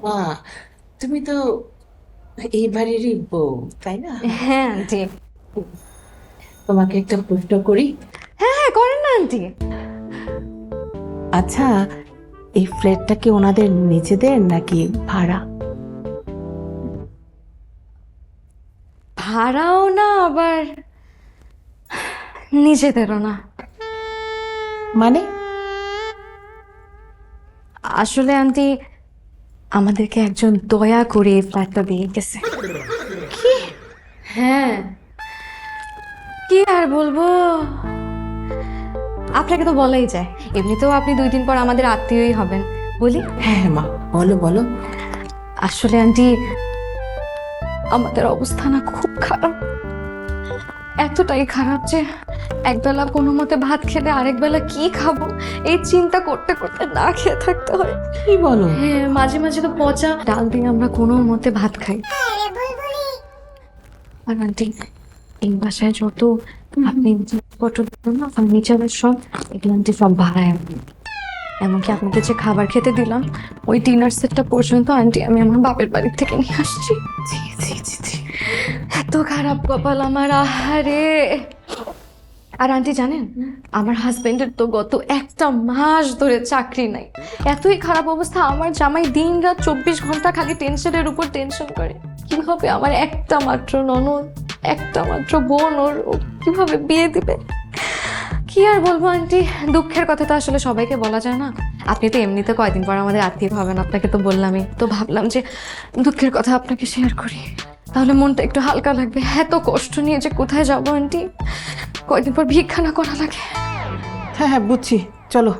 মা, তুমি তো এই বাড়িরই বউ, তাই না? হ্যাঁ আন্টি। তোমাকে একটা প্রশ্ন করি। হ্যাঁ হ্যাঁ, করেন না আন্টি। আচ্ছা, এই ফ্ল্যাটটা কি ওনাদের নিজেদের নাকি ভাড়া? ভাড়াও না আবার নিজেদেরও না। মানে? আসলে আন্টি, আমাদেরকে একজন দয়া করে এই ফ্ল্যাটটা দিয়ে গেছে। কি? হ্যাঁ, কি আর বলবো, আপনাকে তো বলাই যায়। এমনিতেও আপনি 2 দিন পর আমাদের আত্মীয়ই হবেন। বলি, হ্যাঁ হ্যাঁ মা, বলো বলো। আসলে আন্টি, আমাদের অবস্থা না খুব খারাপ। এতটাই খারাপ যে একবেলা কোনো মতে ভাত খেলে আরেক বেলা কি খাবো এই চিন্তা করতে করতে না খেয়ে থাকতে হয়। কি বলো? হ্যাঁ, মাঝে মাঝে তো পচা ডাল দিয়ে আমরা কোনো মতে ভাত খাই। আর আন্টি, এই বাসায় যত আপনি জিনিসপত্র দিলেন না, ফার্নিচারের সব, এগুলো আন্টি সব ভাড়ায় আনবে। এমনকি আপনাকে যে খাবার খেতে দিলাম, ওই ডিনার সেটটা পর্যন্ত আন্টি আমি আমার বাপের বাড়ি থেকে নিয়ে আসছি। ছি ছি ছি ছি। এত খারাপ কপাল আমার, আহারে। আর আন্টি জানেন, আমার হাজবেন্ডের তো গত 1 মাস ধরে চাকরি নাই। এতই খারাপ অবস্থা, আমার জামাই দিন রাত 24 ঘন্টা খালি টেনশনের উপর টেনশন করে। কিভাবে আমার একটা মাত্র ননদ, একটা মাত্র বোন, ও কিভাবে বিয়ে দিবে। কি আর বলবো আন্টি, দুঃখের কথা তো আসলে সবাইকে বলা যায় না। আপনি তো এমনিতে কয়দিন পর আমাদের আত্মীয় হবেন, আপনাকে তো বললামই। তো ভাবলাম যে দুঃখের কথা আপনাকে শেয়ার করি, তাহলে মনটা একটু হালকা লাগবে। এত কষ্ট নিয়ে যে কোথায় যাবো আন্টি, কয়দিন পর ভিক্ষা না করা লাগে। হ্যাঁ হ্যাঁ বুঝছি, চলো